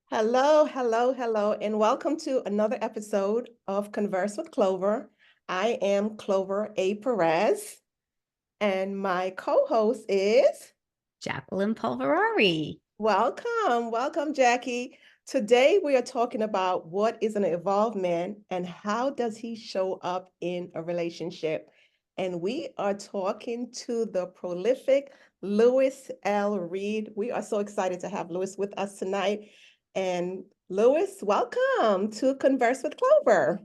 Hello, hello, hello, and welcome to another episode of Converse with Clover. I am Clover A. Perez, and my co-host is Jacqueline Polverari. welcome, Jackie. Today we are talking about what is an evolved man and how does he show up in a relationship. And we are talking to the prolific Lewis L. Reed. We are so excited to have Lewis with us tonight. And Lewis, welcome to Converse with Clover.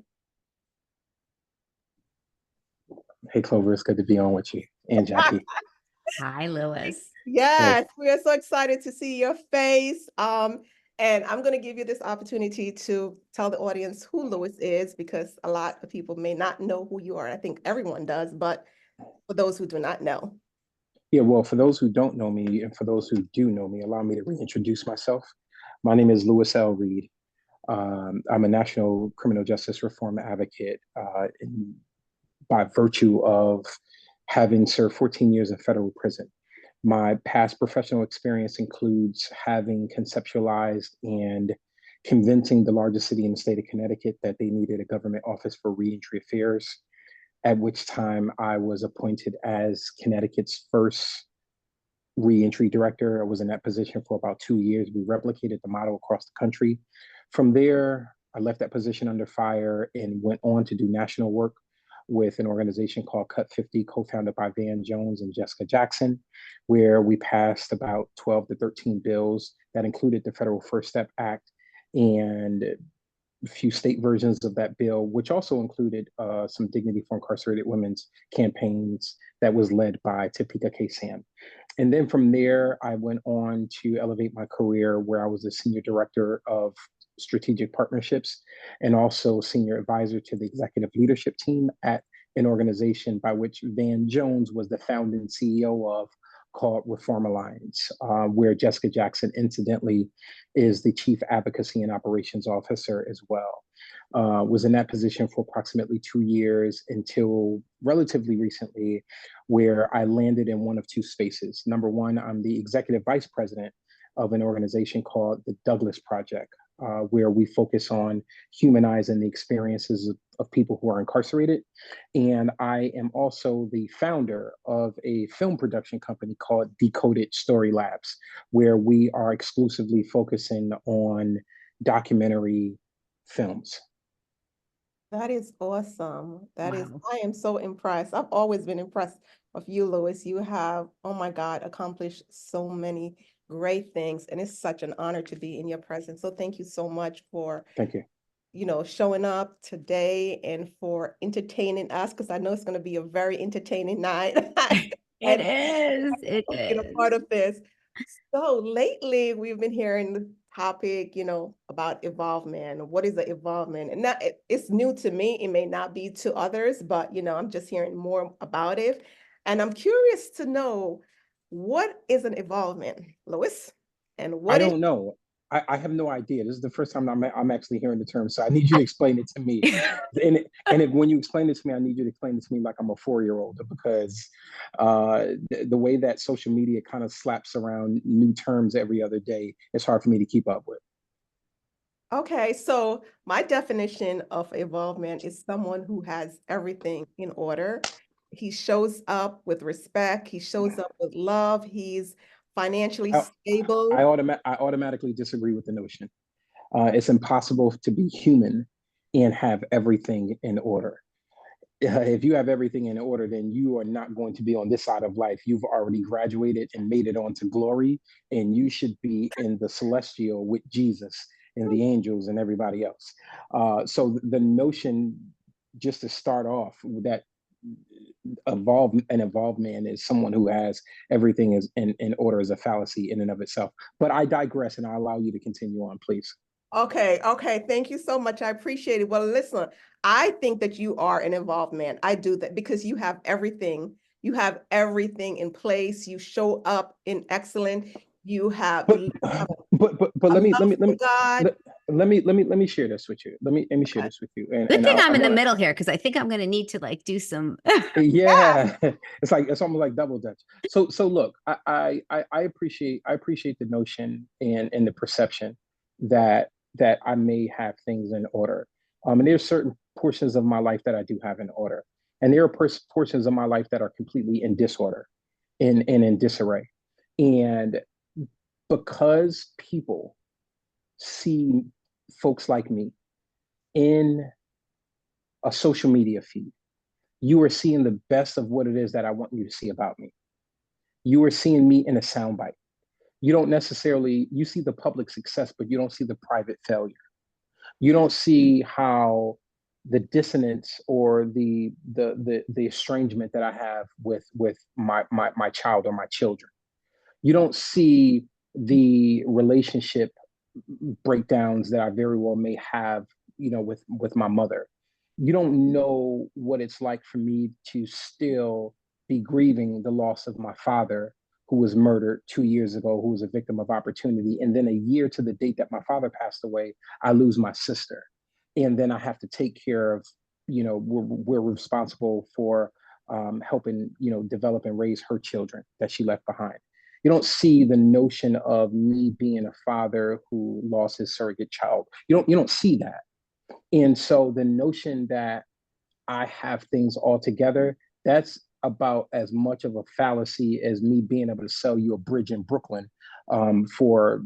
Hey, Clover, it's good to be on with you and Jackie. Hi, Lewis. Hey, Yes, we are so excited to see your face. And I'm going to give you this opportunity to tell the audience who Lewis is because a lot of people may not know who you are. I think everyone does, but for those who do not know. yeah, well, for those who don't know me and for those who do know me, allow me to reintroduce myself. My name is Lewis L. Reed. I'm a national criminal justice reform advocate by virtue of having served 14 years in federal prison. My past professional experience includes having conceptualized and convincing the largest city in the state of Connecticut that they needed a government office for reentry affairs, at which time I was appointed as Connecticut's first reentry director. I was in that position for about 2 years. We replicated the model across the country. From there, I left that position under fire and went on to do national work with an organization called Cut 50, co-founded by Van Jones and Jessica Jackson, where we passed about 12 to 13 bills that included the Federal First Step Act and a few state versions of that bill, which also included some Dignity for Incarcerated Women's campaigns that was led by Topeka K. Sam. And then from there, I went on to elevate my career where I was the senior director of strategic partnerships and also senior advisor to the executive leadership team at an organization by which Van Jones was the founding CEO of, called Reform Alliance, where Jessica Jackson, incidentally, is the chief advocacy and operations officer as well. Was in that position for approximately 2 years until relatively recently, where I landed in one of two spaces. Number one, I'm the executive vice president of an organization called the Douglas Project, where we focus on humanizing the experiences of people who are incarcerated. And I am also the founder of a film production company called Decoded Story Labs, where we are exclusively focusing on documentary films. That is awesome. Wow. I am so impressed. I've always been impressed with you, Lewis. You have, oh my God, accomplished so many great things. And it's such an honor to be in your presence. So thank you so much for, Thank you. showing up today and for entertaining us, because I know it's going to be a very entertaining night. It And is. It being a is. part of this. So lately, we've been hearing the topic, about evolvement. What is the evolvement? And that it's new to me. It may not be to others, but I'm just hearing more about it. And I'm curious to know what is an evolvement, Lois? And I what is don't know. I have no idea. This is the first time I'm actually hearing the term, so I need you to explain it to me. When you explain it to me, I need you to explain it to me like I'm a 4 year old because the way that social media kind of slaps around new terms every other day, it's hard for me to keep up with. okay? So my definition of evolvement is someone who has everything in order. He shows up with respect. He shows up with love. He's financially I, stable. I automatically disagree with the notion. It's impossible to be human and have everything in order. If you have everything in order, then you are not going to be on this side of life. You've already graduated and made it on to glory, and you should be in the celestial with Jesus and the angels and everybody else. So the notion, just to start off, that an evolved man is someone who has everything is in order is a fallacy in and of itself. But I digress, and I allow you to continue on, please. Okay, okay. Thank you so much. I appreciate it. Well, listen, I think that you are an involved man. I do that because you have everything. You have everything in place. You show up in excellent. But You have but a let me love for God. let me share this with you. Let me share Okay. this with you, Good and thing I'm I in the want middle here because I think I'm going to need to like do some. Yeah. yeah, it's almost like double dutch. So look, I appreciate the notion and the perception that I may have things in order. And there's certain portions of my life that I do have in order, and there are portions of my life that are completely in disorder, in disarray. And because people see folks like me in a social media feed, you are seeing the best of what it is that I want you to see about me. You are seeing me in a soundbite. You don't necessarily, you see the public success, but you don't see the private failure. You don't see how the dissonance or the estrangement that I have with my child or my children. You don't see the relationship breakdowns that I very well may have, with my mother. You don't know what it's like for me to still be grieving the loss of my father, who was murdered 2 years ago, who was a victim of opportunity. And then a year to the date that my father passed away, I lose my sister. And then I have to take care of, we're responsible for helping, develop and raise her children that she left behind. You don't see the notion of me being a father who lost his surrogate child. You don't see that. And so the notion that I have things all together, that's about as much of a fallacy as me being able to sell you a bridge in Brooklyn, for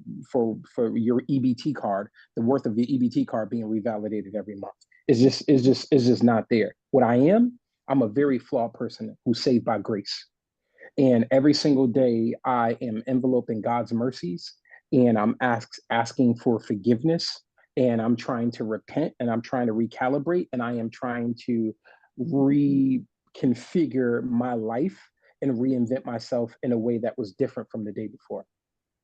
your EBT card, the worth of your EBT card being revalidated every month. It's just not there. What I am, I'm a very flawed person who's saved by grace. And every single day, I am enveloped in God's mercies, and I'm asking for forgiveness, and I'm trying to repent, and I'm trying to recalibrate, and I am trying to reconfigure my life and reinvent myself in a way that was different from the day before.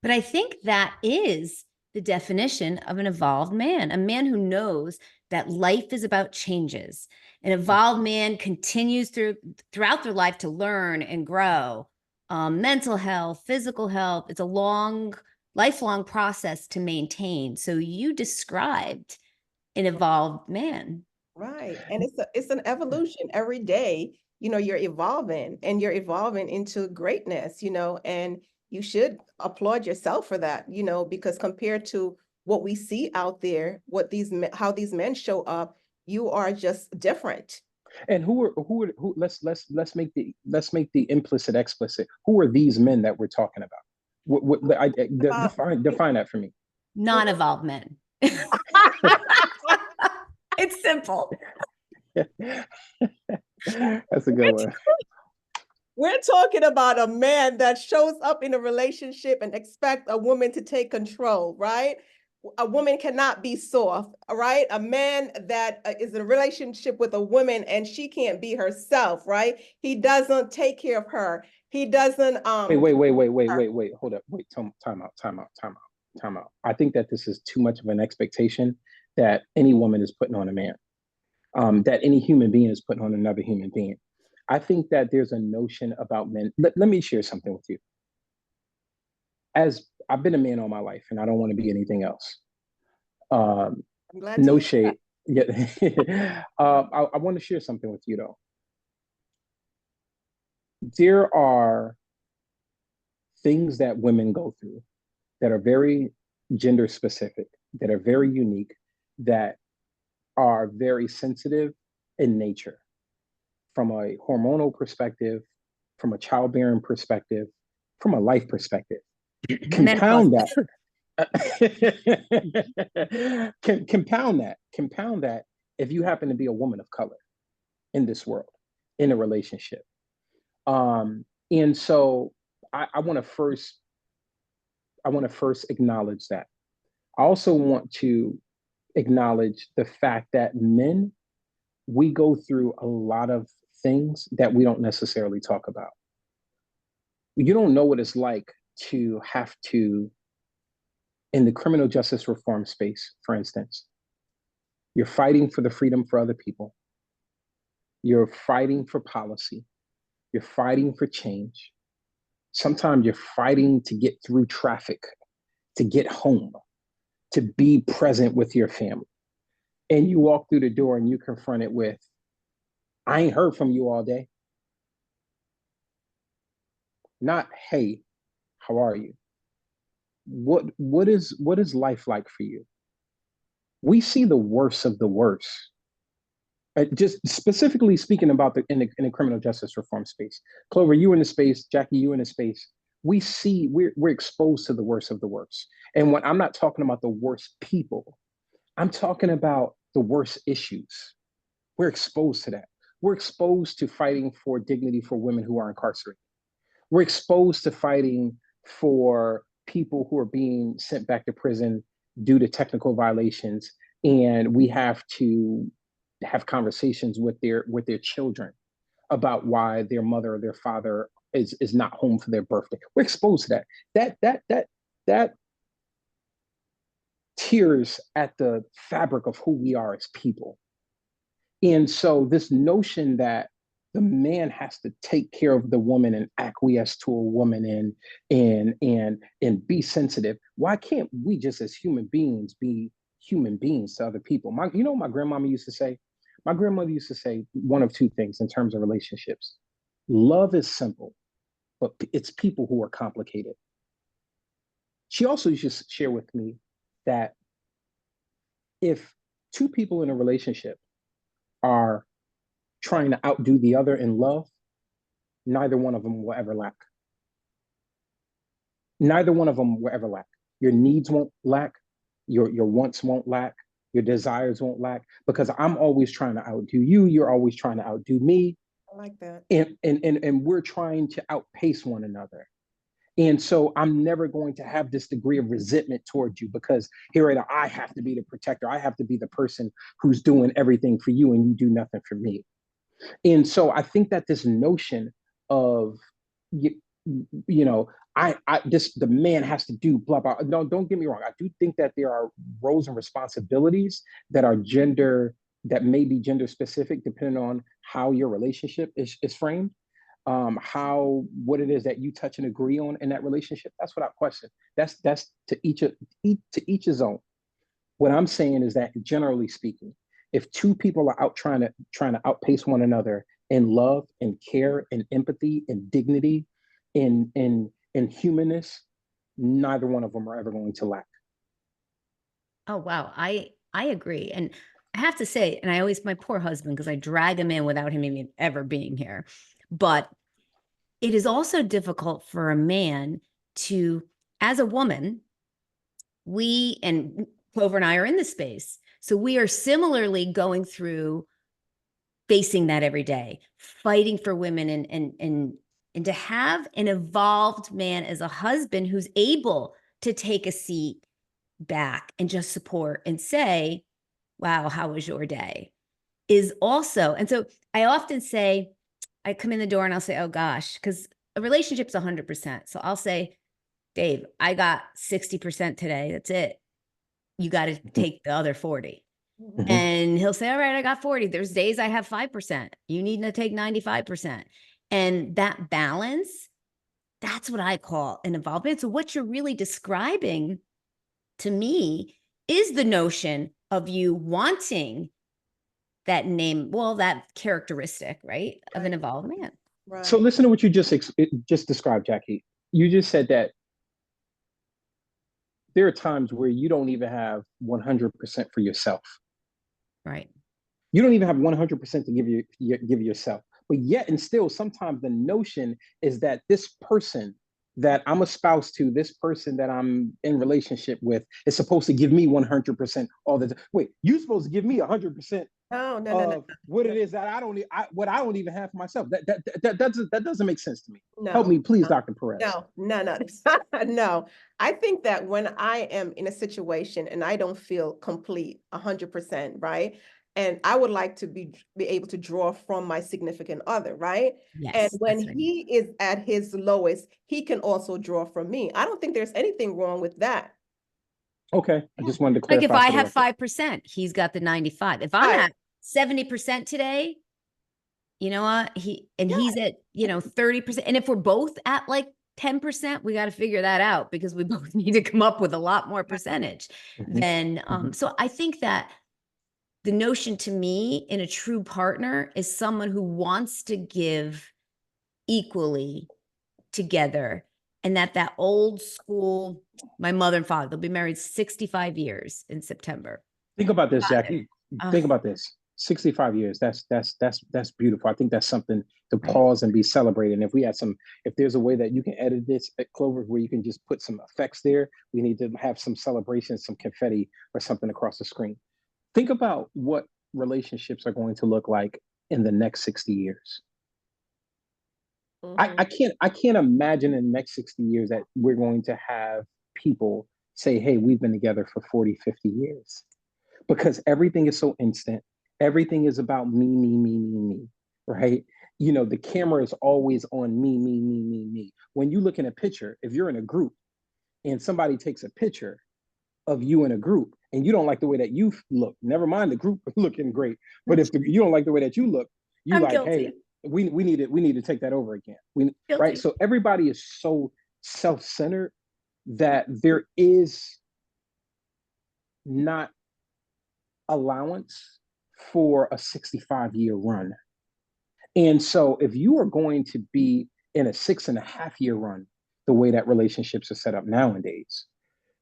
But I think that is the definition of an evolved man, a man who knows that life is about changes. An evolved man continues throughout their life to learn and grow. Mental health, physical health, it's a lifelong process to maintain. So you described an evolved man. Right. And it's an evolution every day. You're evolving and you're evolving into greatness, and you should applaud yourself for that, because compared to what we see out there, how these men show up, you are just different. And who let's make the implicit explicit. Who are these men that we're talking about? About Define that for me. Non-evolved men. It's simple. That's a good one. We're talking about a man that shows up in a relationship and expect a woman to take control, right? A woman cannot be soft, right? A man that is in a relationship with a woman and she can't be herself, right? He doesn't take care of her. He doesn't Wait. Hold up. Wait, time out. I think that this is too much of an expectation that any woman is putting on a man, that any human being is putting on another human being. I think that there's a notion about men. Let me share something with you. As I've been a man all my life, and I don't want to be anything else. Um, I'm glad to no hear that. shade. Yeah. I want to share something with you though. There are things that women go through that are very gender specific, that are very unique, that are very sensitive in nature from a hormonal perspective, from a childbearing perspective, from a life perspective. Menopause. Compound that. Compound that if you happen to be a woman of color in this world, in a relationship. And so I want to first acknowledge that. I also want to acknowledge the fact that men, we go through a lot of things that we don't necessarily talk about. You don't know what it's like to have to, in the criminal justice reform space, for instance, you're fighting for the freedom for other people. You're fighting for policy. You're fighting for change. Sometimes you're fighting to get through traffic, to get home, to be present with your family. And you walk through the door and you confront it with, I ain't heard from you all day. Not, hey, how are you? what is life like for you? We see the worst of the worst. Just specifically speaking about in the criminal justice reform space. Clover, you in the space, Jackie, you in the space. We're exposed to the worst of the worst. And when I'm not talking about the worst people, I'm talking about the worst issues. We're exposed to that. We're exposed to fighting for dignity for women who are incarcerated. We're exposed to fighting for people who are being sent back to prison due to technical violations, and we have to have conversations with their children about why their mother or their father is not home for their birthday. We're exposed to that. That tears at the fabric of who we are as people. And so this notion that the man has to take care of the woman and acquiesce to a woman and be sensitive. Why can't we just as human beings be human beings to other people? My grandmama used to say, my grandmother used to say one of two things in terms of relationships. Love is simple, but it's people who are complicated. She also used to share with me that if two people in a relationship are trying to outdo the other in love, neither one of them will ever lack. Neither one of them will ever lack. Your needs won't lack. Your wants won't lack. Your desires won't lack, because I'm always trying to outdo you. You're always trying to outdo me. I like that. And we're trying to outpace one another. And so I'm never going to have this degree of resentment towards you, because here I have to be the protector. I have to be the person who's doing everything for you and you do nothing for me. And so I think that this notion of, you know, the man has to do blah, blah. No, don't get me wrong. I do think that there are roles and responsibilities that are that may be gender specific, depending on how your relationship is framed. What it is that you touch and agree on in that relationship. That's without question. That's to each his own. What I'm saying is that, generally speaking, if two people are out trying to outpace one another in love and care and empathy and dignity and humanness, neither one of them are ever going to lack. Oh, wow. I agree. And I have to say, and I always, my poor husband, because I drag him in without him even ever being here. But it is also difficult for a man to, as a woman, and Clover and I are in the space. So we are similarly going through facing that every day, fighting for women and to have an evolved man as a husband who's able to take a seat back and just support and say, wow, how was your day? Is also, and so I often say, I come in the door and I'll say, oh gosh, because a relationship's 100%. So I'll say, Dave, I got 60% today. That's it. You got to take the other 40. Mhm. And he'll say, all right, I got 40. There's days I have 5%. You need to take 95%. And that balance, that's what I call an involvement. So what you're really describing to me is the notion of you wanting that that characteristic, right, of an evolved man. Right. So listen to what you just described, Jackie. You just said that there are times where you don't even have 100% for yourself. Right. You don't even have 100% to give yourself. But yet and still, sometimes the notion is that this person that I'm a spouse to, this person that I'm in relationship with, is supposed to give me 100% all the time. Wait, you're supposed to give me 100% No. what it is that I don't even have for myself. That doesn't make sense to me. Help No. me, please, No. Dr. Perez. No. No. I think that when I am in a situation and I don't feel complete 100%, right? And I would like to be able to draw from my significant other, right? And Yes. when That's right. he is at his lowest, he can also draw from me. I don't think there's anything wrong with that. Okay, I just wanted to Like if clarify I for the have record. 5%, he's got the 95. If I'm Right. at 70% today, you know what? Yeah. He's at, 30%. And if we're both at like 10%, we got to figure that out, because we both need to come up with a lot more percentage Mhm. so I think that the notion to me in a true partner is someone who wants to give equally together and that old school, my mother and father, they'll be married 65 years in September. Think about this, Got it. Jackie. Think about this. 65 years. That's beautiful. I think that's something to pause and be celebrated. And if there's a way that you can edit this at Clover where you can just put some effects there, we need to have some celebration, some confetti or something across the screen. Think about what relationships are going to look like in the next 60 years. I can't imagine in the next 60 years that we're going to have people say, hey, we've been together for 40, 50 years. Because everything is so instant. Everything is about me, right? The camera is always on me. When you look in a picture, if you're in a group and somebody takes a picture of you in a group and you don't like the way that you look, never mind the group looking great, but if you don't like the way that you look, you I'm like, guilty. hey, we need to take that over again. Guilty. Right? So everybody is so self-centered that there is not allowance for a 65-year run. And so if you are going to be in a 6.5-year run, the way that relationships are set up nowadays,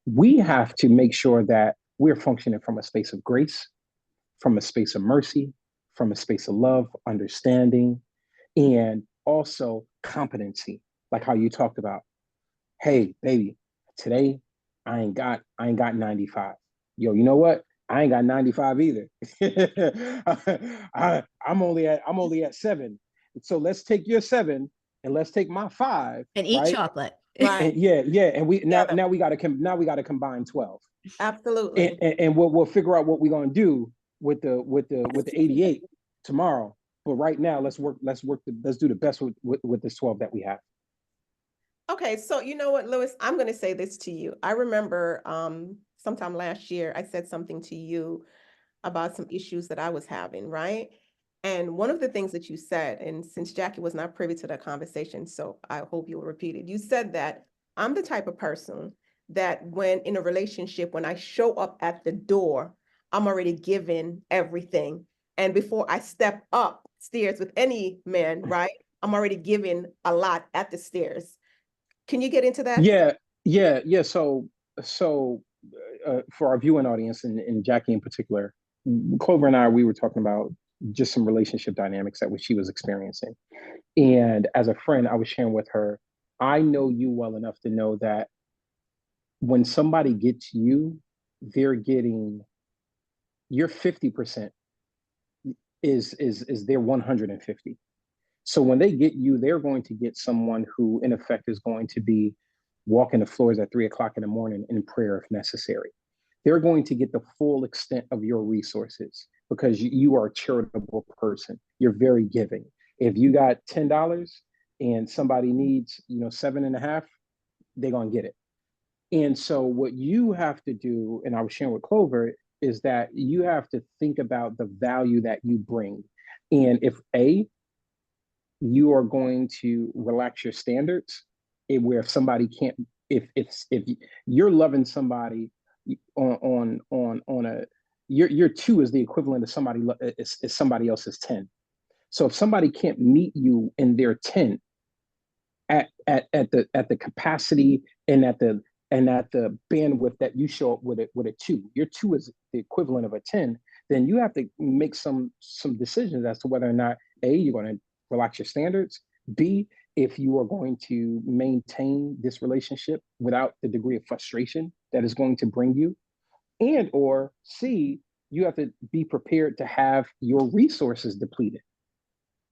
we have to make sure that we're functioning from a space of grace, from a space of mercy, from a space of love, understanding, and also competency, like how you talked about. Hey, baby, today I ain't got 95. Yo, you know what? I ain't got 95 either. I'm only at 7. So let's take your 7 and let's take my 5 and eat right? chocolate. Right. And yeah. And we now we got to combine 12. Absolutely. And we'll figure out what we're gonna do with the 88 tomorrow. But right now, let's do the best with this 12 that we have. Okay, so you know what, Lewis, I'm going to say this to you. I remember sometime last year, I said something to you about some issues that I was having, right? And one of the things that you said, and since Jackie was not privy to that conversation, so I hope you'll repeat it. You said that I'm the type of person that when in a relationship, when I show up at the door, I'm already given everything. And before I step up stairs with any man, right? I'm already given a lot at the stairs. Can you get into that? Yeah. So for our viewing audience and Jackie in particular, Clover and we were talking about just some relationship dynamics that which she was experiencing. And as a friend, I was sharing with her, I know you well enough to know that when somebody gets you, they're getting your 50% is their 150. So when they get you, they're going to get someone who, in effect, is going to be walking the floors at 3 o'clock in the morning in prayer if necessary. They're going to get the full extent of your resources because you are a charitable person. You're very giving. If you got $10 and somebody needs, 7.5, they're gonna get it. And so what you have to do, and I was sharing with Clover, is that you have to think about the value that you bring. And if you are going to relax your standards, where if somebody can't, if you're loving somebody on a your 2 is the equivalent of somebody else's 10. So if somebody can't meet you in their 10 at the capacity and at the bandwidth that you show up with a 2, your 2 is the equivalent of a 10, then you have to make some decisions as to whether or not you're going to relax your standards, B, if you are going to maintain this relationship without the degree of frustration that is going to bring you, and or C, you have to be prepared to have your resources depleted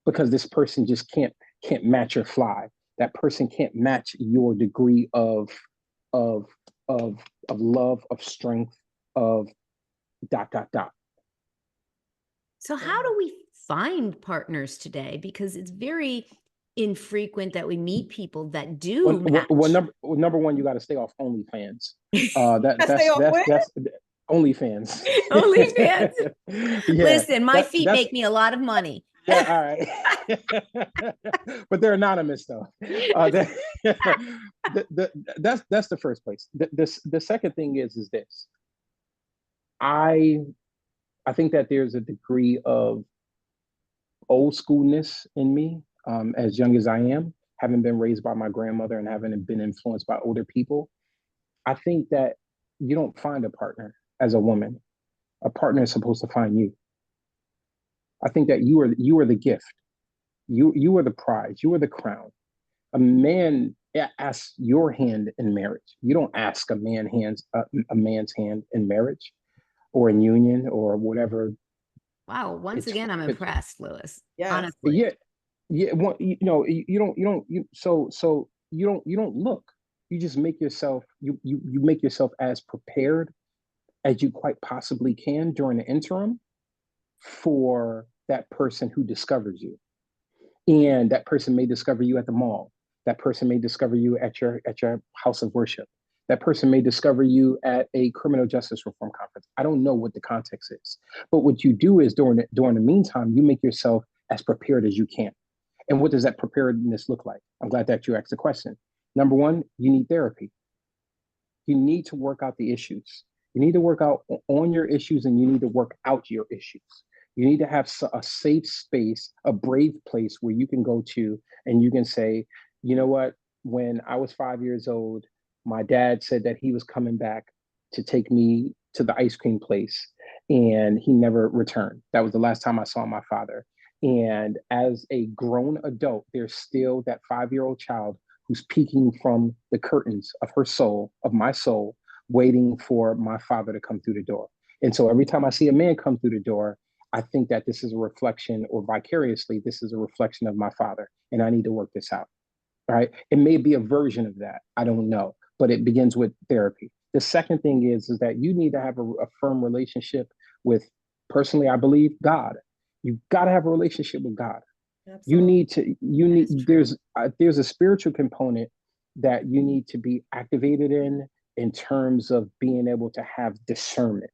because this person just can't match your fly. That person can't match your degree of love, of strength, of ... So how do we find partners today? Because it's very infrequent that we meet people that do match. Number one, you got to stay off OnlyFans. Stay off That's OnlyFans. OnlyFans. Yeah, Listen, my feet make me a lot of money. Yeah, all right. But they're anonymous though. That's the first place. The second thing is this. I think that there's a degree of old schoolness in me, as young as I am, having been raised by my grandmother and having been influenced by older people, I think that you don't find a partner as a woman. A partner is supposed to find you. I think that you are the gift. You are the prize. You are the crown. A man asks your hand in marriage. You don't ask a man's hand in marriage or in union or whatever. Wow. Once It's again, I'm it's impressed, Lewis. Yes. Honestly. yeah, yeah. Well, you don't look. You just make yourself you make yourself as prepared as you quite possibly can during the interim for that person who discovers you. And that person may discover you at the mall. That person may discover you at your house of worship. That person may discover you at a criminal justice reform conference. I don't know what the context is, but what you do is during the meantime, you make yourself as prepared as you can. And what does that preparedness look like? I'm glad that you asked the question. Number one, you need therapy. You need to work out the issues. You need to work out on your issues, and you need to work out your issues. You need to have a safe space, a brave place where you can go to and you can say, you know what, when I was 5 years old, my dad said that he was coming back to take me to the ice cream place and he never returned. That was the last time I saw my father. And as a grown adult, there's still that 5-year-old child who's peeking from the curtains of her soul, of my soul, waiting for my father to come through the door. And so every time I see a man come through the door, I think that this is a reflection, or vicariously, this is a reflection of my father, and I need to work this out. Right? It may be a version of that. I don't know, but it begins with therapy. The second thing is that you need to have a firm relationship with, personally, I believe, God. You've got to have a relationship with God. You Absolutely. need to, you That is need, true. there's a spiritual component that you need to be activated in terms of being able to have discernment.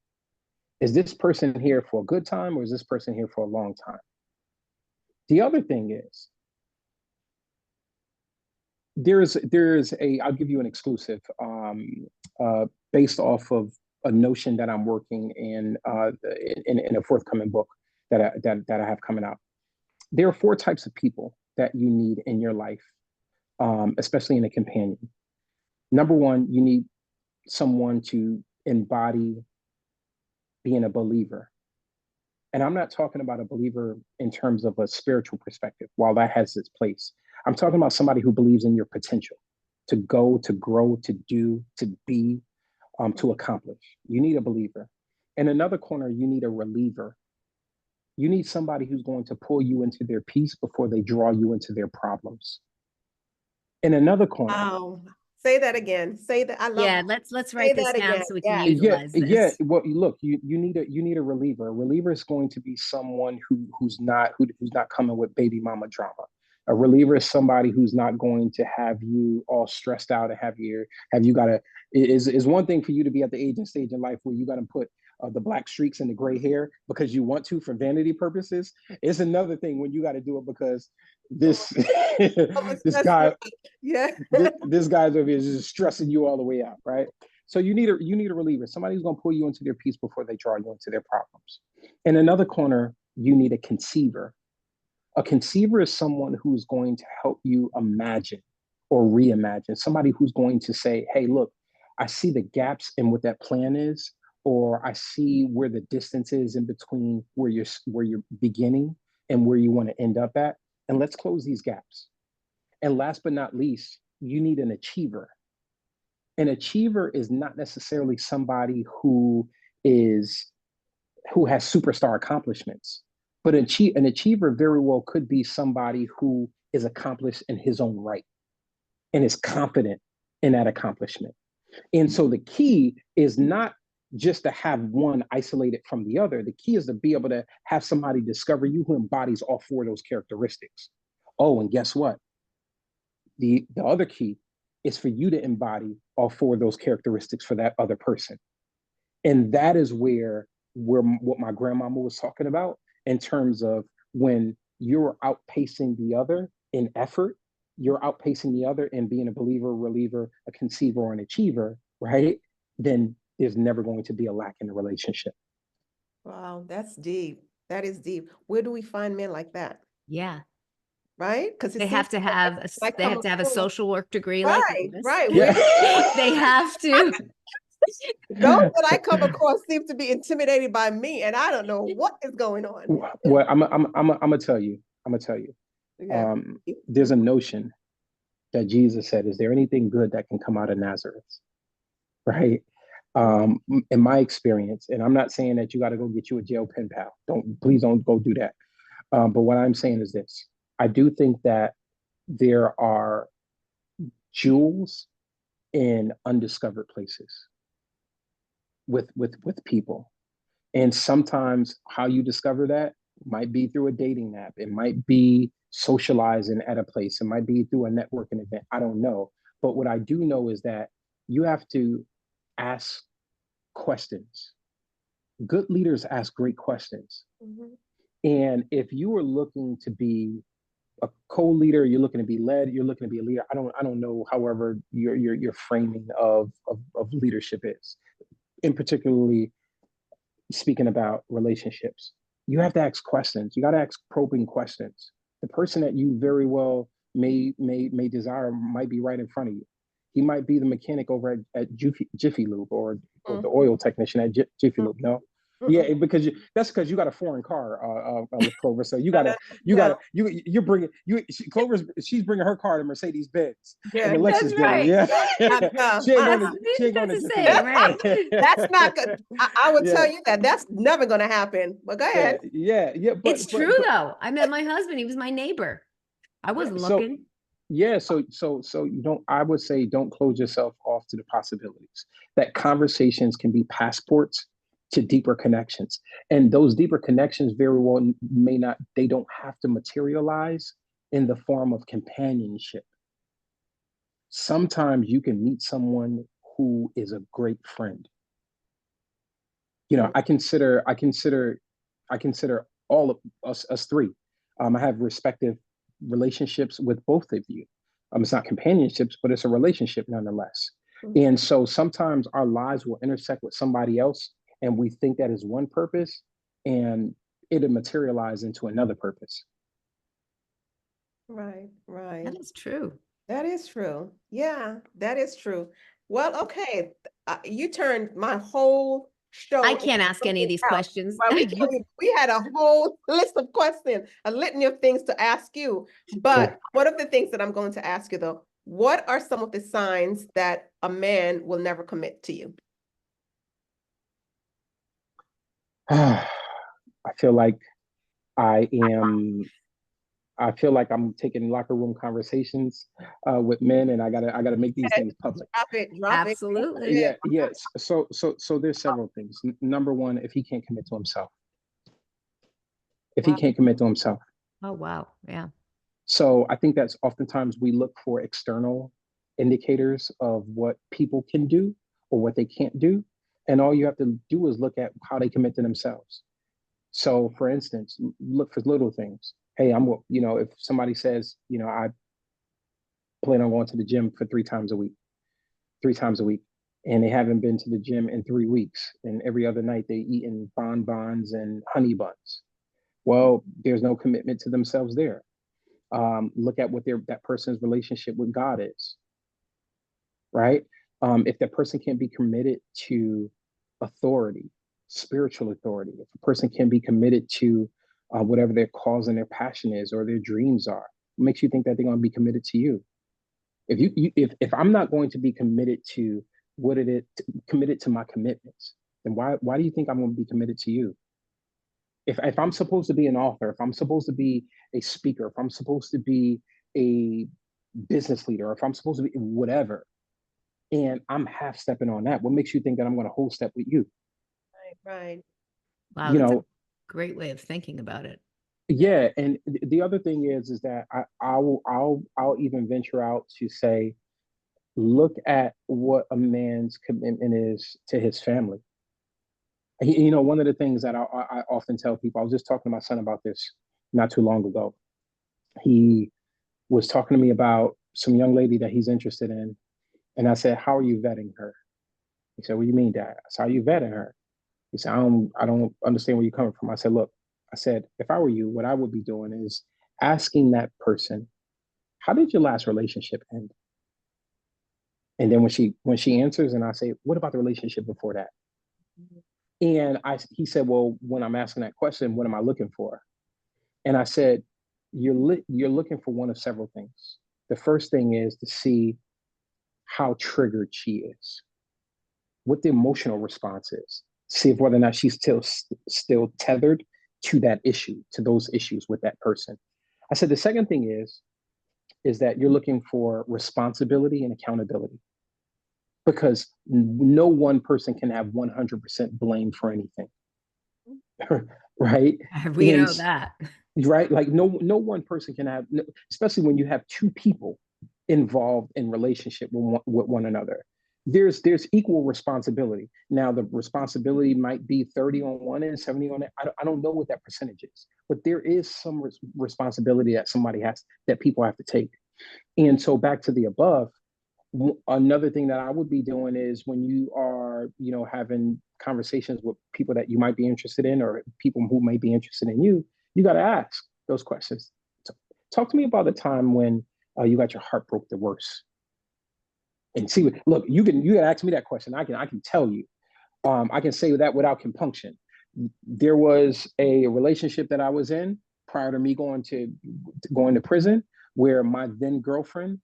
Is this person here for a good time or is this person here for a long time? The other thing is I'll give you an exclusive based off of a notion that I'm working in a forthcoming book that I have coming out. There are 4 types of people that you need in your life, especially in a companion. Number one, you need someone to embody being a believer. And I'm not talking about a believer in terms of a spiritual perspective, while that has its place. I'm talking about somebody who believes in your potential to go, to grow, to do, to be, to accomplish. You need a believer. In another corner, you need a reliever. You need somebody who's going to pull you into their peace before they draw you into their problems. In another corner, Say that again. Say that. I love Yeah, that. let's Say write this that down again. so we can Yes. utilize yeah. this. Well, look, you need a reliever. A reliever is going to be someone who's not coming with baby mama drama. A reliever is somebody who's not going to have you all stressed out and have you got to is one thing for you to be at the age and stage in life where you got to put the black streaks and the gray hair because you want to for vanity purposes. It's another thing when you got to do it because this this That's guy right. Yeah. this guy's over here is just stressing you all the way out, right? So you need a reliever, somebody who's going to pull you into their peace before they draw you into their problems. In another corner, you need a conceiver. A conceiver is someone who's going to help you imagine or reimagine. Somebody who's going to say, "Hey, look, I see the gaps in what that plan is, or I see where the distance is in between where you're beginning and where you want to end up at, and let's close these gaps." And last but not least, you need an achiever. An achiever is not necessarily somebody is who has superstar accomplishments, but an achiever very well could be somebody who is accomplished in his own right and is confident in that accomplishment. And so the key is not just to have one isolated from the other. The key is to be able to have somebody discover you who embodies all 4 of those characteristics. Oh, and guess what? The other key is for you to embody all 4 of those characteristics for that other person. And that is where what my grandmama was talking about in terms of when you're outpacing the other in effort, you're outpacing the other in being a believer, reliever, a conceiver, or an achiever, right? Then there's never going to be a lack in the relationship. Wow, that's deep. That is deep. Where do we find men like that? Yeah. right? Because it They seems have to like have I they come have to have a across, social work degree like right, Lois. right. Yeah. They have to. Those that I come across seem to be intimidated by me, and I don't know what is going on. Well, I'm gonna tell you. I'm gonna tell you. Yeah. There's a notion that Jesus said, "Is there anything good that can come out of Nazareth?" Right? In my experience, and I'm not saying that you got to go get you a jail pen pal. Please don't go do that. But what I'm saying is this: I do think that there are jewels in undiscovered places with people. And sometimes how you discover that might be through a dating app. It might be socializing at a place. It might be through a networking event. I don't know. But what I do know is that you have to ask questions. Good leaders ask great questions. Mhm. And if you are looking to be a co-leader, you're looking to be led, you're looking to be a leader. I don't know, however, your framing of leadership is. In particularly speaking about relationships, you have to ask questions. You got to ask probing questions. The person that you very well may desire might be right in front of you. He might be the mechanic over at Jiffy Lube, or the Mhm. oil technician at Jiffy Lube. No, Mhm. yeah, because that's because you got a foreign car, Clover. So Yeah, you're bringing she's bringing her car to Mercedes Benz and yeah, the That's Lexus building. right. Yeah, yeah. she ain't going That's to she ain't going that's to the Jiffy saying, Lube. right? That's not good. I would Yeah, tell you that that's never going to happen. But go yeah, ahead. yeah. It's true But though. I met my husband. He was my neighbor. I yeah. wasn't So looking. yeah, so you don't. I would say don't close yourself off to the possibilities. That conversations can be passports to deeper connections, and those deeper connections very well may not. They don't have to materialize in the form of companionship. Sometimes you can meet someone who is a great friend. You know, Mm. I consider all of us three. I have respective relationships with both of you. It's not companionships, but it's a relationship nonetheless. Mhm. And so sometimes our lives will intersect with somebody else, and we think that is one purpose, and it'll materialize into another purpose. Right, right. That is true. That is true. Yeah, that is true. Well, okay. You turned my whole I show into can't ask any of something these else. questions. Well, we had a whole list of questions, a litany of things to ask you. Sure. But one of the things that I'm going to ask you though, what are some of the signs that a man will never commit to you? I feel like I am I feel like I'm taking locker room conversations with men, and I gotta make these things public. Drop it. Go Absolutely. ahead. Yeah, yes. So there's several things. Number one, if he can't commit to himself, if he Wow. can't commit to himself. Oh wow. Yeah. So I think that's oftentimes we look for external indicators of what people can do or what they can't do, and all you have to do is look at how they commit to themselves. So, for instance, look for little things. Hey, if somebody says, I plan on going to the gym for 3 times a week, and they haven't been to the gym in 3 weeks, and every other night they eating bonbons and honey buns. Well, there's no commitment to themselves there. Look at what that person's relationship with God is, right? If that person can't be committed to authority, spiritual authority, if a person can be committed to whatever their cause and their passion is or their dreams are, what makes you think that they're going to be committed to you? If I'm not going to be committed to what it is, committed to my commitments, then why do you think I'm going to be committed to you? If I'm supposed to be an author, if I'm supposed to be a speaker, if I'm supposed to be a business leader, if I'm supposed to be whatever, and I'm half stepping on that, what makes you think that I'm going to whole step with you? Right. Wow, You that's a know, great way of thinking about it. yeah. And the other thing is that I'll even venture out to say, look at what a man's commitment is to his family. One of the things that I often tell people, I was just talking to my son about this not too long ago. He was talking to me about some young lady that he's interested in. And I said, how are you vetting her? He said, what do you mean, Dad? I said, how are you vetting her? He said, I don't understand where you're coming from. I said, look, I said, if I were you, what I would be doing is asking that person, how did your last relationship end? And then when she answers, and I say, what about the relationship before that? And he said, well, when I'm asking that question, what am I looking for? And I said, you're looking for one of several things. The first thing is to see how triggered she is, what the emotional response is, see if whether or not she's still tethered to that issue, to those issues with that person. I said the second thing is that you're looking for responsibility and accountability, because no one person can have 100% blame for anything. Right? We know And that. right, like no one person can have, especially when you have two people involved in relationship with one another. There's equal responsibility. Now the responsibility might be 30 on one end, 70 on it. I don't know what that percentage is, but there is some responsibility that people have to take. And so back to the above, another thing that I would be doing is when you are, having conversations with people that you might be interested in, or people who may be interested in you, you got to ask those questions. Talk to me about the time when you got your heart broke the worst. And see, look, you can ask me that question. I can tell you. I can say that without compunction. There was a relationship that I was in prior to me going to prison, where my then girlfriend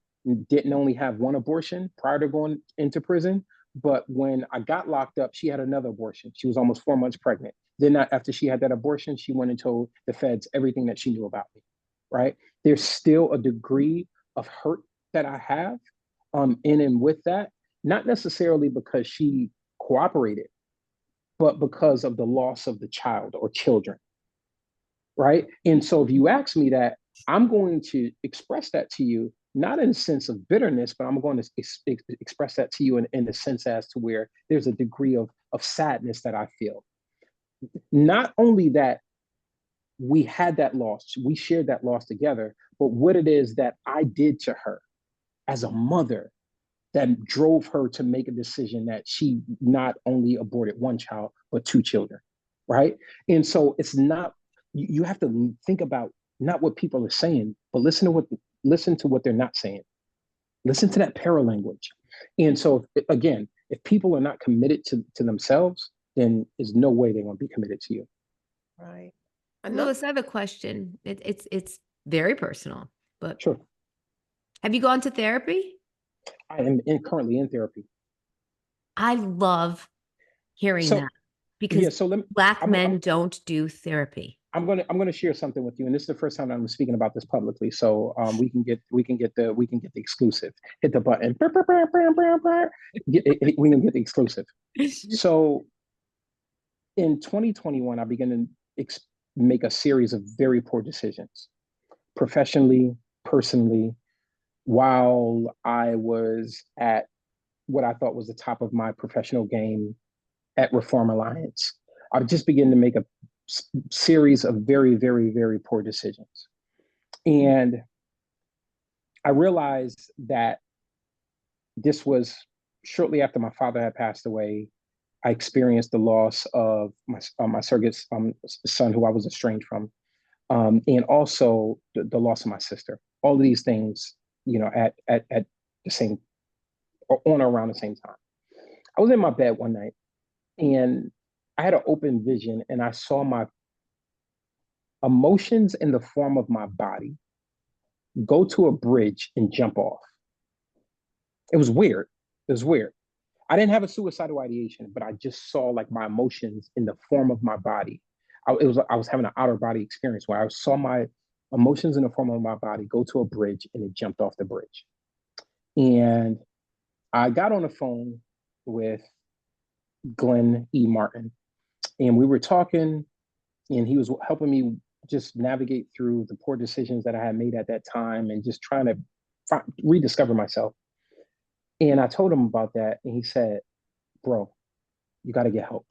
didn't only have one abortion prior to going into prison, but when I got locked up, she had another abortion. She was almost 4 months pregnant. Then after she had that abortion, she went and told the feds everything that she knew about me. Right? There's still a degree of hurt that I have in and with that, not necessarily because she cooperated, but because of the loss of the child or children. Right? And so if you ask me that, I'm going to express that to you, not in a sense of bitterness, but I'm going to express that to you in the sense as to where there's a degree of sadness that I feel. Not only that we had that loss, we shared that loss together, but what it is that I did to her as a mother that drove her to make a decision that she not only aborted one child, but two children. Right? And so it's not, you have to think about not what people are saying, but listen to what they're not saying. Listen to that paralanguage. And so again, if people are not committed to themselves, then there's no way they're going to be committed to you. Right. Lois, I have a question. It's very personal, but Sure. have you gone to therapy? I am currently in therapy. I love hearing So that, because Black men don't do therapy. I'm gonna share something with you, and this is the first time I'm speaking about this publicly. So we can get the exclusive. Hit the button. We can get the exclusive. So in 2021, I began to make a series of very poor decisions, professionally, personally, while I was at what I thought was the top of my professional game at Reform Alliance. I just began to make a series of very, very, very poor decisions. And I realized that this was shortly after my father had passed away. I experienced the loss of my surrogate son, who I was estranged from, and also the loss of my sister. All of these things, at the same, or on or around the same time. I was in my bed one night, and I had an open vision, and I saw my emotions in the form of my body go to a bridge and jump off. It was weird. It was weird. I didn't have a suicidal ideation, but I just saw like my emotions in the form of my body. I was having an outer body experience where I saw my emotions in the form of my body go to a bridge, and it jumped off the bridge. And I got on the phone with Glenn E. Martin, and we were talking, and he was helping me just navigate through the poor decisions that I had made at that time, and just trying to rediscover myself. And I told him about that, and he said, bro, you got to get help.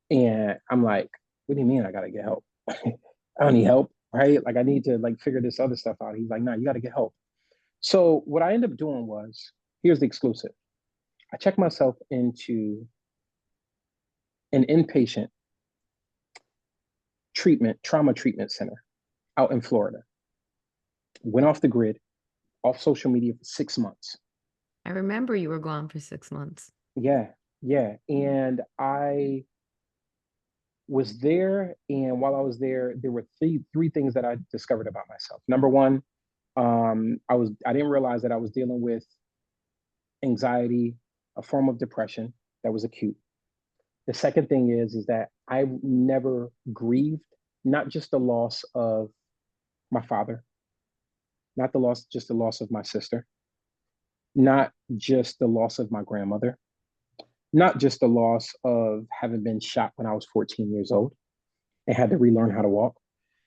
And I'm like, what do you mean I got to get help? I don't need help, right? Like I need to like figure this other stuff out. He's like, no, you got to get help. So what I ended up doing was, here's the exclusive. I checked myself into an inpatient trauma treatment center. out in Florida. Went off the grid, off social media for 6 months. I remember you were gone for 6 months. Yeah, yeah. And I was there, and while I was there, there were three things that I discovered about myself. Number one, I didn't realize that I was dealing with anxiety, a form of depression that was acute. The second thing is that I never grieved, not just the loss of my father, not just the loss of my sister, not just the loss of my grandmother, not just the loss of having been shot when I was 14 years old and had to relearn how to walk,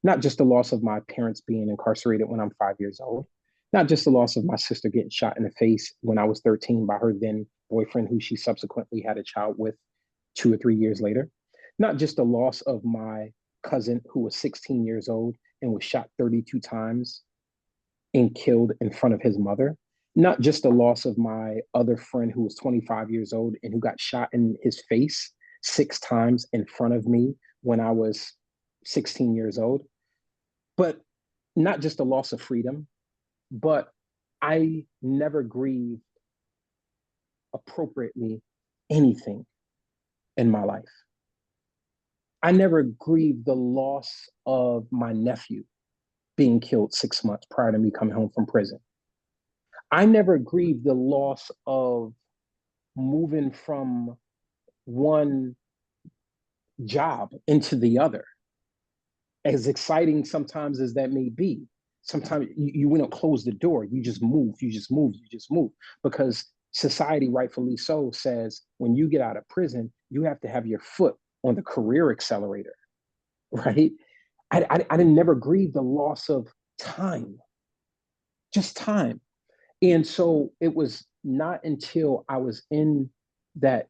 not just the loss of my parents being incarcerated when I'm 5 years old, not just the loss of my sister getting shot in the face when I was 13 by her then boyfriend, who she subsequently had a child with 2 or 3 years later, not just the loss of my cousin who was 16 years old and was shot 32 times and killed in front of his mother, not just the loss of my other friend who was 25 years old and who got shot in his face 6 times in front of me when I was 16 years old, but not just the loss of freedom, but I never grieved appropriately anything in my life. I never grieved the loss of my nephew being killed 6 months prior to me coming home from prison. I never grieved the loss of moving from one job into the other. As exciting sometimes as that may be, sometimes you don't close the door. You just move, because society, rightfully so, says when you get out of prison, you have to have your foot on the career accelerator, right? I didn't never grieve the loss of time, just time. And so it was not until I was in that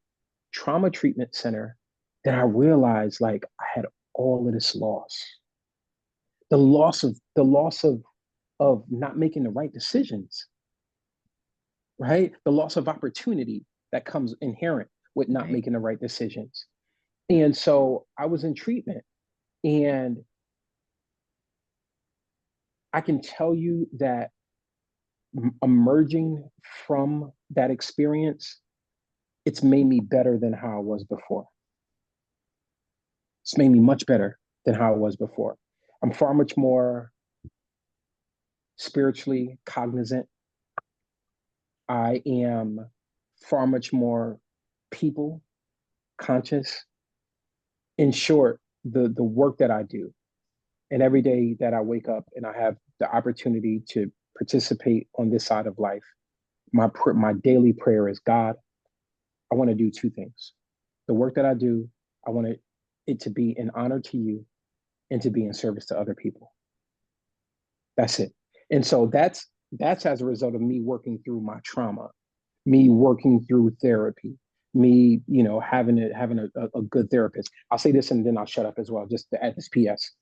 trauma treatment center that I realized, like, I had all of this loss. The loss of not making the right decisions, right? The loss of opportunity that comes inherent with not making the right decisions. And so I was in treatment, and I can tell you that emerging from that experience, it's made me better than how I was before. It's made me much better than how I was before. I'm far much more spiritually cognizant. I am far much more people conscious. In short, the work that I do, and every day that I wake up and I have the opportunity to participate on this side of life, my daily prayer is, God, I want to do 2 things. The work that I do, I want it to be an honor to you and to be in service to other people. That's it. And so that's as a result of me working through my trauma, me working through therapy, me, having a good therapist. I'll say this and then I'll shut up as well, just to add this PS.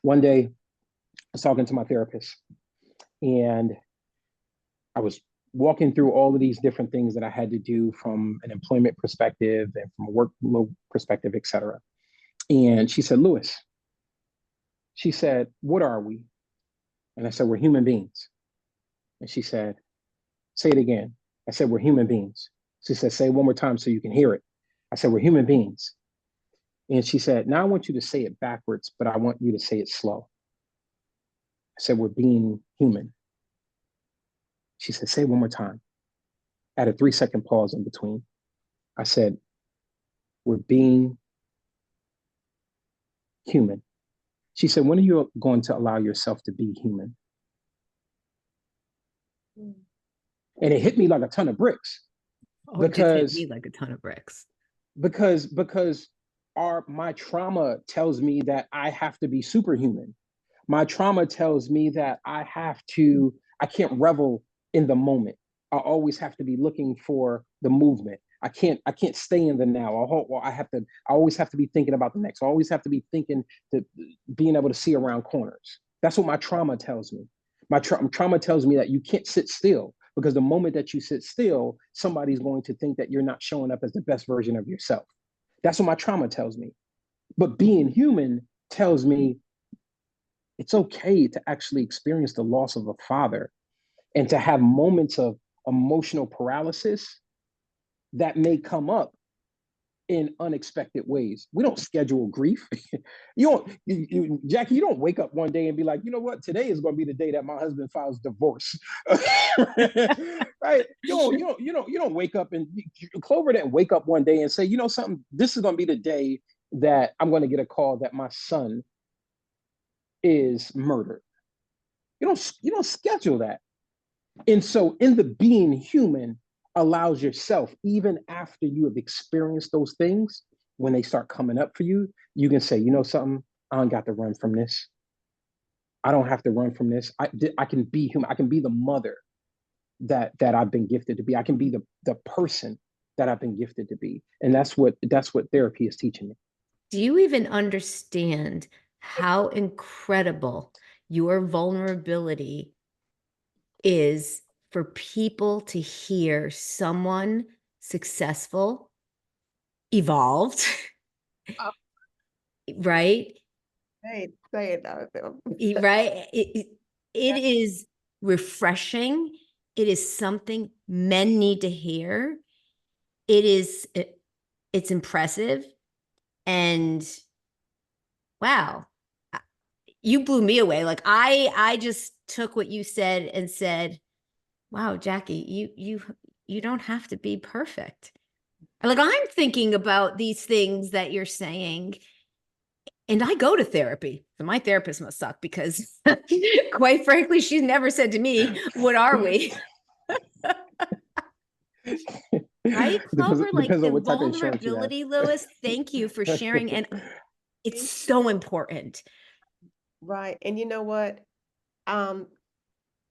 One day I was talking to my therapist, and I was walking through all of these different things that I had to do from an employment perspective and from a workload perspective, et cetera. And she said, Lewis, she said, what are we? And I said, we're human beings. And she said, say it again. I said, we're human beings. She said, say it one more time so you can hear it. I said, we're human beings. And she said, now I want you to say it backwards, but I want you to say it slow. I said, we're being human. She said, say it one more time. I had a 3-second pause in between. I said, we're being human. She said, when are you going to allow yourself to be human? And it hit me like a ton of bricks. It just hit me like a ton of bricks. Because my trauma tells me that I have to be superhuman. My trauma tells me that I can't revel in the moment. I always have to be looking for the movement. I can't stay in the now. I always have to be thinking about the next. I always have to be thinking to being able to see around corners. That's what my trauma tells me. My trauma tells me that you can't sit still, because the moment that you sit still, somebody's going to think that you're not showing up as the best version of yourself. That's what my trauma tells me. But being human tells me It's okay to actually experience the loss of a father and to have moments of emotional paralysis that may come up in unexpected ways. We don't schedule grief. Jackie, you don't wake up one day and be like, you know what, today is going to be the day that my husband files divorce. Right? You don't wake up and Clover didn't wake up one day and say, you know something, this is going to be the day that I'm going to get a call that my son is murdered. You don't schedule that. And so in the being human allows yourself, even after you have experienced those things, when they start coming up for you, you can say, you know something, I don't got to run from this. I don't have to run from this. I can be human. I can be the mother that I've been gifted to be. I can be the person that I've been gifted to be. And that's what therapy is teaching me. Do you even understand how incredible your vulnerability is for people to hear someone successful, evolved, right? Say it now, Phil. Right? It is refreshing. It is something men need to hear. It's impressive. And wow, you blew me away. Like I just took what you said and said, wow, Jackie, you don't have to be perfect. Like I'm thinking about these things that you're saying, and I go to therapy. So my therapist must suck because quite frankly, she's never said to me, what are we? Right, Clover? Like Depends the on what type of insurance you have. vulnerability, Lewis, thank you for sharing. And it's so important. Right. And you know what? Um,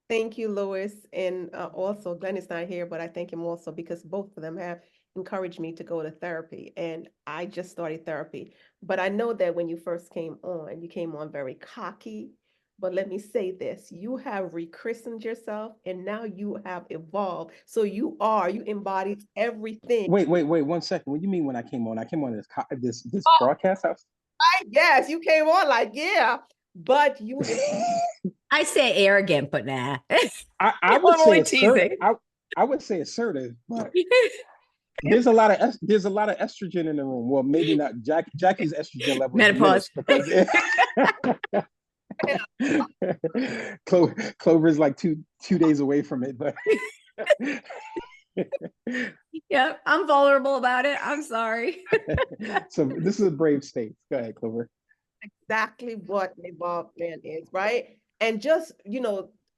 Thank you, Lois. And also, Glenn is not here, but I thank him also because both of them have encouraged me to go to therapy. And I just started therapy. But I know that when you first came on, you came on very cocky. But let me say this, you have rechristened yourself and now you have evolved. So you embodied everything. Wait, 1 second. What do you mean when I came on? I came on this Oh, broadcast house? yes, you came on like, yeah, but you I say arrogant, but nah. I would say assertive. I would say assertive, but there's a lot of estrogen in the room. Well, maybe not. Jackie's estrogen level is Menopause. because Clover is like two days away from it, but Yeah, I'm vulnerable about it. I'm sorry. so this is a brave state. Go ahead, Clover. exactly what an evolved man is, right? And just,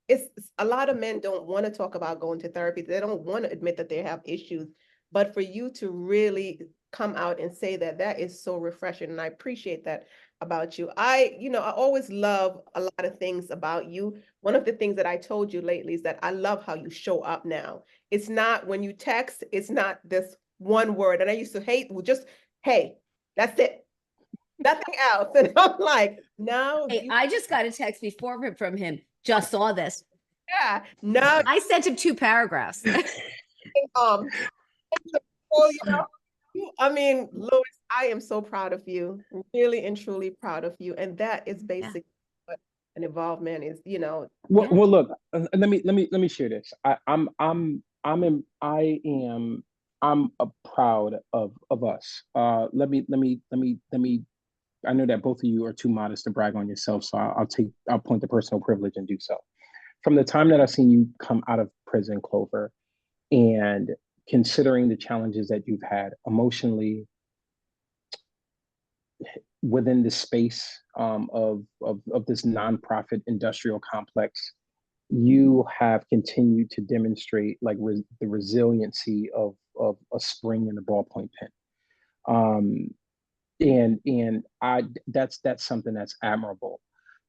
it's a lot of men don't want to talk about going to therapy. They don't want to admit that they have issues. But for you to really come out and say that, that is so refreshing. And I appreciate that about you. I always love a lot of things about you. One of the things that I told you lately is that I love how you show up now. It's not when you text, it's not this one word. And I used to hate, well, just, hey, that's it. Nothing else. And I'm like, no, Hey, I just got a text before from him. Just saw this. yeah, no, I sent him 2 paragraphs. well, I mean, Louis, I am so proud of you, really and truly proud of you. And that is basically what an evolved man is, Well, look, let me share this. I'm proud of us. Let me. I know that both of you are too modest to brag on yourself, so I'll point the personal privilege and do so. From the time that I've seen you come out of prison, Clover, and considering the challenges that you've had emotionally within the space of this nonprofit industrial complex, you have continued to demonstrate like the resiliency of a spring in the ballpoint pen. And that's something that's admirable.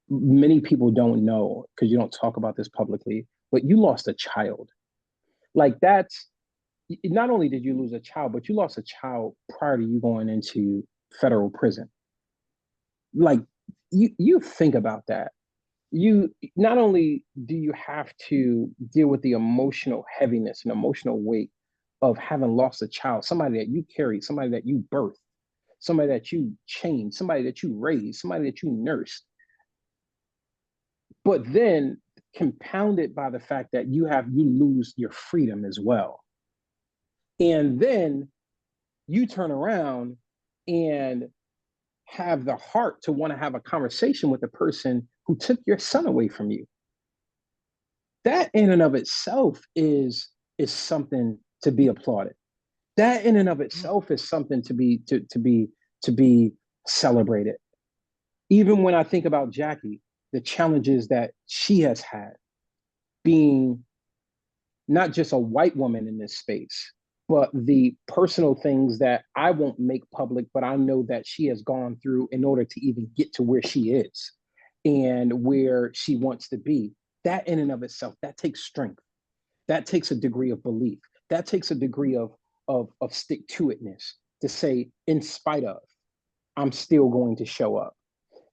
Many people don't know because you don't talk about this publicly, but you lost a child. Like that's not only did you lose a child, but you lost a child prior to you going into federal prison. Like you think about that. You not only do you have to deal with the emotional heaviness and emotional weight of having lost a child, somebody that you carried, somebody that you birthed, somebody that you changed, somebody that you raised, somebody that you nursed. But then compounded by the fact that you lose your freedom as well. And then you turn around and have the heart to want to have a conversation with the person who took your son away from you. That in and of itself is something to be applauded. That in and of itself is something to be celebrated. Even when I think about Jackie, the challenges that she has had being not just a white woman in this space, but the personal things that I won't make public, but I know that she has gone through in order to even get to where she is and where she wants to be. That in and of itself, that takes strength. That takes a degree of belief. That takes a degree of stick to itness to say, in spite of, I'm still going to show up.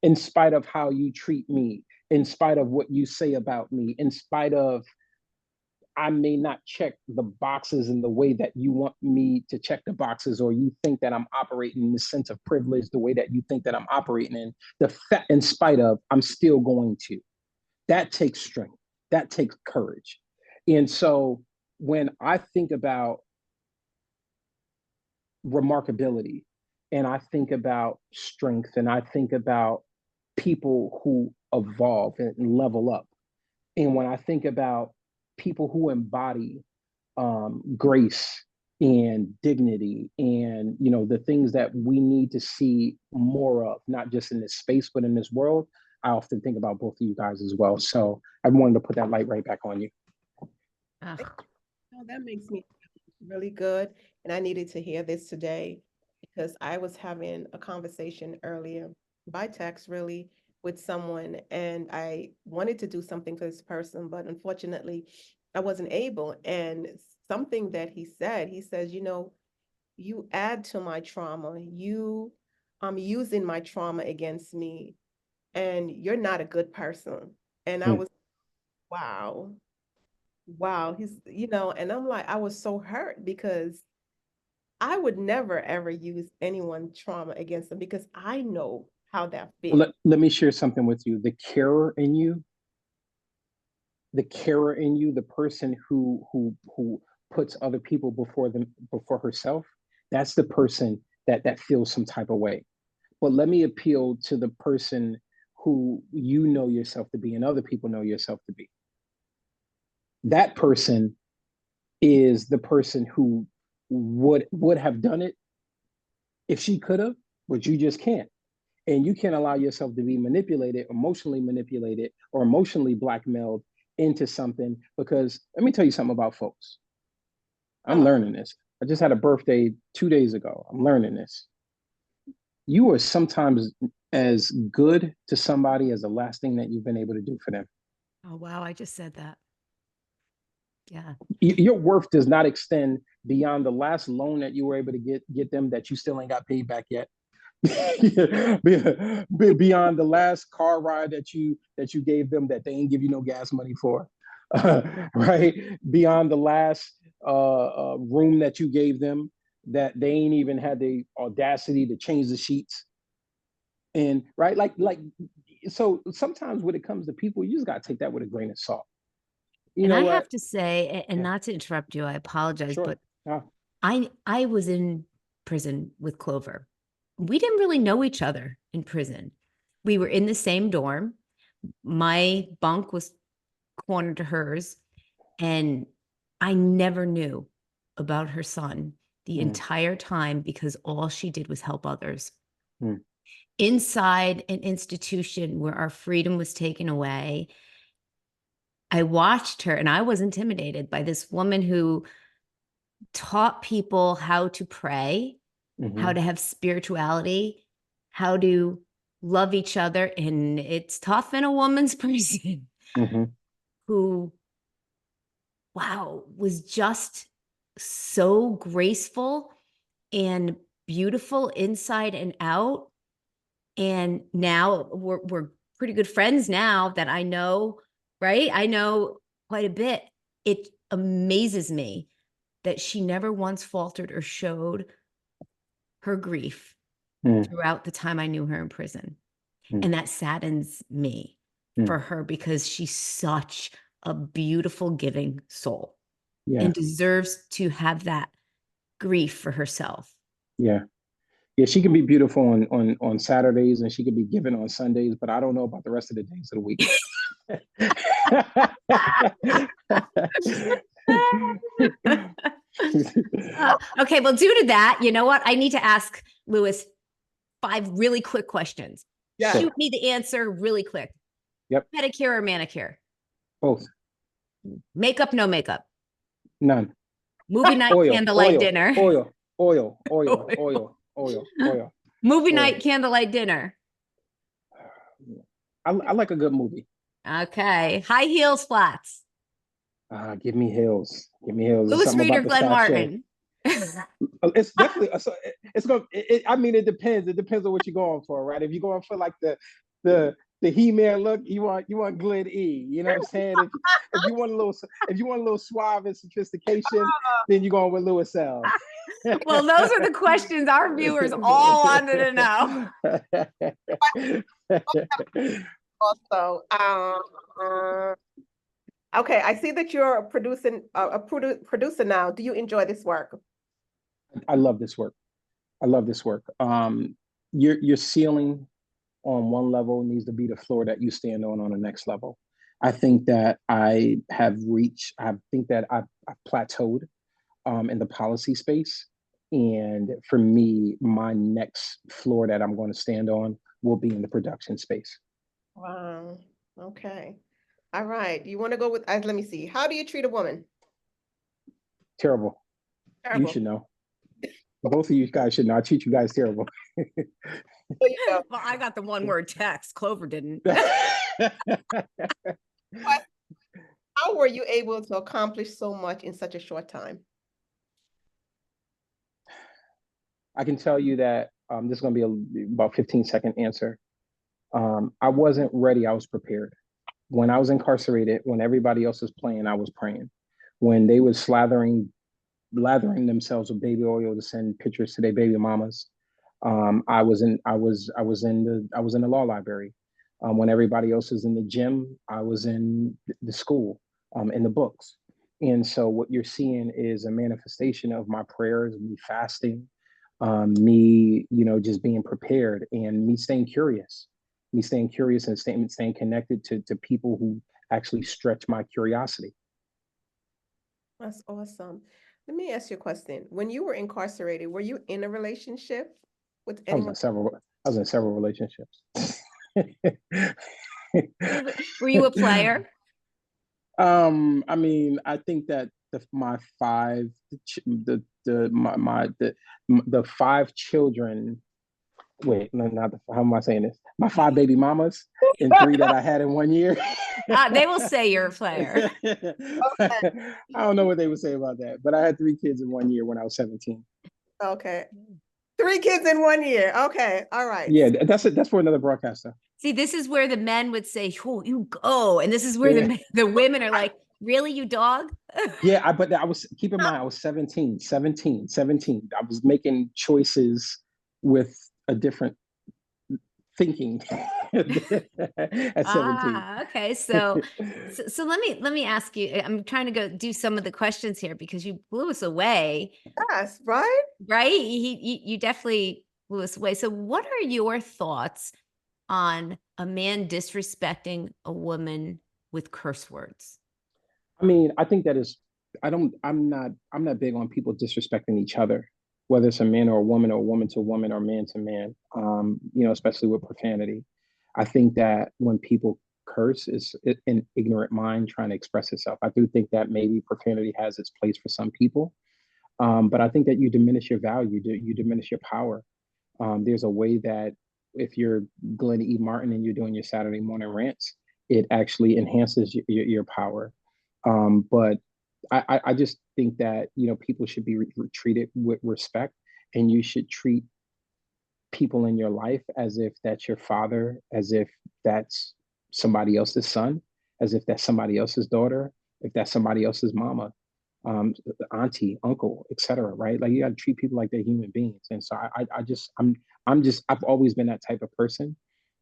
In spite of how you treat me, in spite of what you say about me, in spite of I may not check the boxes in the way that you want me to check the boxes, or you think that I'm operating in the sense of privilege the way that you think that I'm operating in, in spite of, I'm still going to. That takes strength. That takes courage. And so when I think about remarkability and I think about strength and I think about people who evolve and level up, and when I think about people who embody grace and dignity and the things that we need to see more of, not just in this space but in this world, I often think about both of you guys as well. So I wanted to put that light right back on you. Oh, that makes me feel really good, and I needed to hear this today because I was having a conversation earlier by text, really, with someone, and I wanted to do something for this person, but unfortunately, I wasn't able. And something that he says, you add to my trauma. You using my trauma against me, and you're not a good person. And I Mm. was, wow, wow. And I'm like, I was so hurt because I would never ever use anyone's trauma against them because I know how that feels. Let me share something with you. The carer in you, the person who puts other people before herself, that's the person that feels some type of way. But let me appeal to the person who you know yourself to be and other people know yourself to be. That person is the person who would have done it if she could have, but you just can't. And you can't allow yourself to be manipulated, or emotionally blackmailed into something. Because let me tell you something about folks. I'm Oh, learning this. I just had a birthday 2 days ago. I'm learning this. You are sometimes as good to somebody as the last thing that you've been able to do for them. Oh, wow. I just said that. Yeah. Your worth does not extend beyond the last loan that you were able to get them that you still ain't got paid back yet. Beyond the last car ride that you gave them that they ain't give you no gas money for, right? Beyond the last room that you gave them that they ain't even had the audacity to change the sheets. And right, so sometimes when it comes to people, you just got to take that with a grain of salt. You And know I what? have to say, and Yeah, not to interrupt you, I apologize, sure. but Yeah. I was in prison with Clover. We didn't really know each other in prison. We were in the same dorm. My bunk was cornered to hers, and I never knew about her son the entire time because all she did was help others. Mm. Inside an institution where our freedom was taken away, I watched her and I was intimidated by this woman who taught people how to pray, how to have spirituality, how to love each other. And it's tough in a woman's prison. Who, wow, was just so graceful and beautiful inside and out. And now we're pretty good friends now that I know, right? I know quite a bit. It amazes me that she never once faltered or showed her grief throughout the time I knew her in prison. And that saddens me for her because she's such a beautiful, giving soul Yeah. and deserves to have that grief for herself. Yeah. Yeah, she can be beautiful on Saturdays and she can be given on Sundays, but I don't know about the rest of the days of the week. Okay, well, due to that, you know what? I need to ask Lewis 5 really quick questions. Yeah. Shoot me the answer really quick. Yep. Pedicure or manicure? Both. Makeup, no makeup. None. Movie night, candlelight dinner. Oil. Movie night, candlelight dinner. I like a good movie. Okay. High heels, flats. Give me heels. Give me heels. Lewis Reed or Glenn Martin? It's definitely. It's going. I mean, it depends. It depends on what you're going for, right? If you're going for like the He-Man look, you want Glenn E. You know what I'm saying? If you want a little suave and sophistication, then you're going with Lewis L. Well, those are the questions our viewers all wanted to know. Also, okay, I see that you're a producer now. Do you enjoy this work? I love this work. Your ceiling on one level needs to be the floor that you stand on the next level. I think that I think that I've plateaued in the policy space. And for me, my next floor that I'm going to stand on will be in the production space. Wow. Okay. All right. You want to go with, let me see. How do you treat a woman? Terrible. Terrible. You should know. Both of you guys should know. I treat you guys terrible. Well, I got the one-word text. Clover didn't. How were you able to accomplish so much in such a short time? I can tell you that this is going to be about 15-second answer. I wasn't ready. I was prepared. When I was incarcerated, when everybody else was playing, I was praying. When they was lathering themselves with baby oil to send pictures to their baby mamas, I was in the law library. When everybody else was in the gym, I was in the school, in the books. And so what you're seeing is a manifestation of my prayers, me fasting, me, just being prepared and me staying curious and staying connected to people who actually stretch my curiosity. That's awesome. Let me ask you a question. When you were incarcerated, were you in a relationship with anyone? I was in several relationships. Were you a player? I mean, I think that my 5 children. Wait, no, not how am I saying this? My 5 baby mamas and 3 that I had in 1 year. They will say you're a player. I don't know what they would say about that, but I had 3 kids in 1 year when I was 17. Okay. 3 kids in 1 year. Okay. All right. Yeah, that's for another broadcaster. See, this is where the men would say, "Oh, you go," and this is where the women are like, "Really, you dog?" Yeah, but I was, keep in mind, I was 17. I was making choices with a different thinking at 17. Okay. So let me ask you. I'm trying to go do some of the questions here because you blew us away. Yes, right? Right? You definitely blew us away. So what are your thoughts on a man disrespecting a woman with curse words? I mean, I think that is, I'm not big on people disrespecting each other, whether it's a man or a woman to woman or man to man, especially with profanity. I think that when people curse, it's an ignorant mind trying to express itself. I do think that maybe profanity has its place for some people, but I think that you diminish your value, you diminish your power. There's a way that if you're Glenn E. Martin and you're doing your Saturday morning rants, it actually enhances your power. But I just think that, people should be treated with respect, and you should treat people in your life as if that's your father, as if that's somebody else's son, as if that's somebody else's daughter, if that's somebody else's mama, auntie, uncle, etc. Right? Like, you got to treat people like they're human beings. And so I've always been that type of person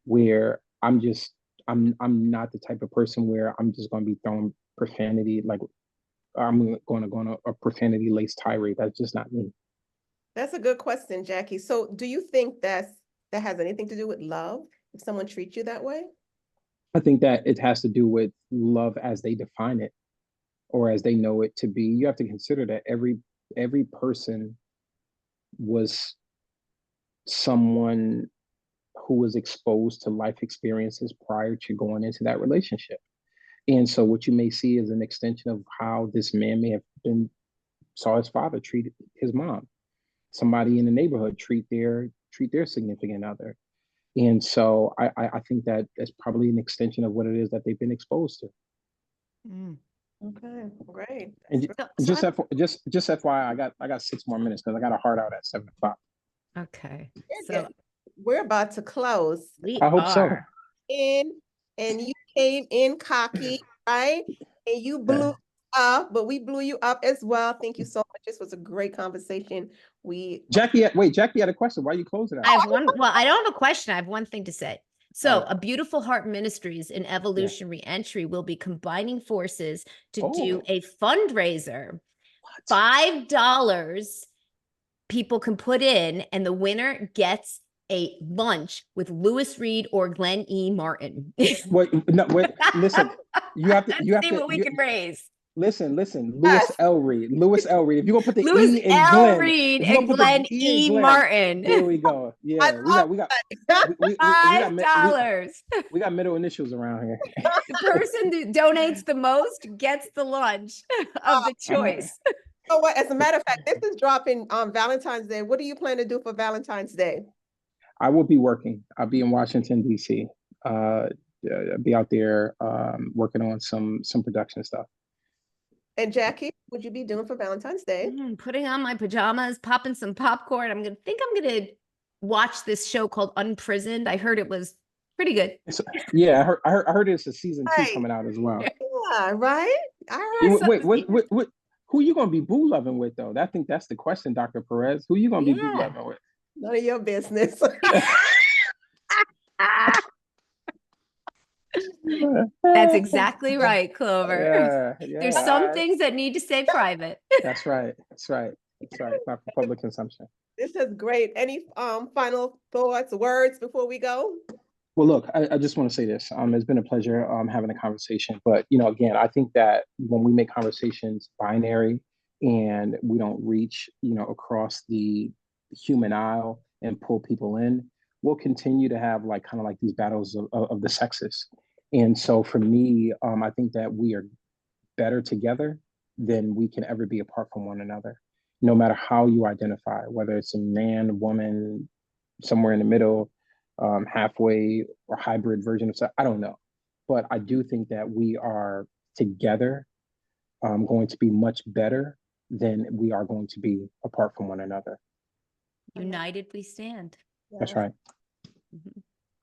where I'm not the type of person where I'm just going to be throwing profanity, like I'm going to go on a profanity laced tirade. That's just not me. That's a good question, Jackie. So do you think that has anything to do with love if someone treats you that way? I think that it has to do with love as they define it or as they know it to be. You have to consider that every person was someone who was exposed to life experiences prior to going into that relationship. And so what you may see is an extension of how this man may have been saw his father treat his mom, somebody in the neighborhood treat their significant other. And so I think that that's probably an extension of what it is that they've been exposed to. Mm. Okay, great. And So just FYI, I got 6 more minutes because I got a hard out at 7 o'clock. Okay. So we're about to close. we I hope so. are. In and you came in cocky, right? And you blew up, but we blew you up as well. Thank you so much. This was a great conversation. Jackie had a question. Why are you closing it? I have one. Well, I don't have a question. I have one thing to say. So, Oh. A Beautiful Heart Ministries in Evolution Reentry will be combining forces to do a fundraiser. $5 people can put in, and the winner gets a lunch with Lewis Reed or Glenn E. Martin. Wait, no, wait. Listen, you have to See what we can raise. Listen, Lewis L. Reed. If you're gonna put the Lewis E in L. Glenn, Reed if you're and gonna put Glenn the E in E. Glenn, Martin. there we go. Yeah, $5. We got middle initials around here. The person who donates the most gets the lunch of the choice. So what? As a matter of fact, this is dropping on Valentine's Day. What do you plan to do for Valentine's Day? I will be working. I'll be in Washington, D.C. I'll be out there working on some production stuff. And Jackie, what would you be doing for Valentine's Day? Putting on my pajamas, popping some popcorn. I'm gonna watch this show called Unprisoned. I heard it was pretty good. Yeah, I heard it's a season 2 coming out as well. Yeah, right. All right. Wait, who are you gonna be boo loving with though? I think that's the question, Dr. Perez. Who are you gonna be boo loving with? None of your business. That's exactly right, Clover. Yeah, There's some things that need to stay private. That's right. Not for public consumption. This is great. Any final thoughts, words before we go? Well, look, I just want to say this. It's been a pleasure having a conversation. But, again, I think that when we make conversations binary and we don't reach, across the human aisle and pull people in, we'll continue to have kind of these battles of the sexes. And so for me, I think that we are better together than we can ever be apart from one another, no matter how you identify, whether it's a man, woman, somewhere in the middle, halfway or hybrid version of stuff. I don't know. But I do think that we are together going to be much better than we are going to be apart from one another. United we stand. That's right.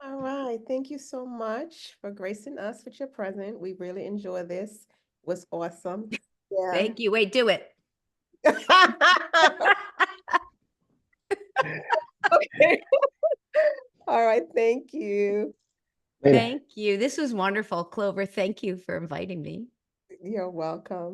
All right. Thank you so much for gracing us with your presence. We really enjoy this. It was awesome. Yeah. Thank you. Wait, do it. Okay. All right. Thank you. Later. Thank you. This was wonderful, Clover. Thank you for inviting me. You're welcome.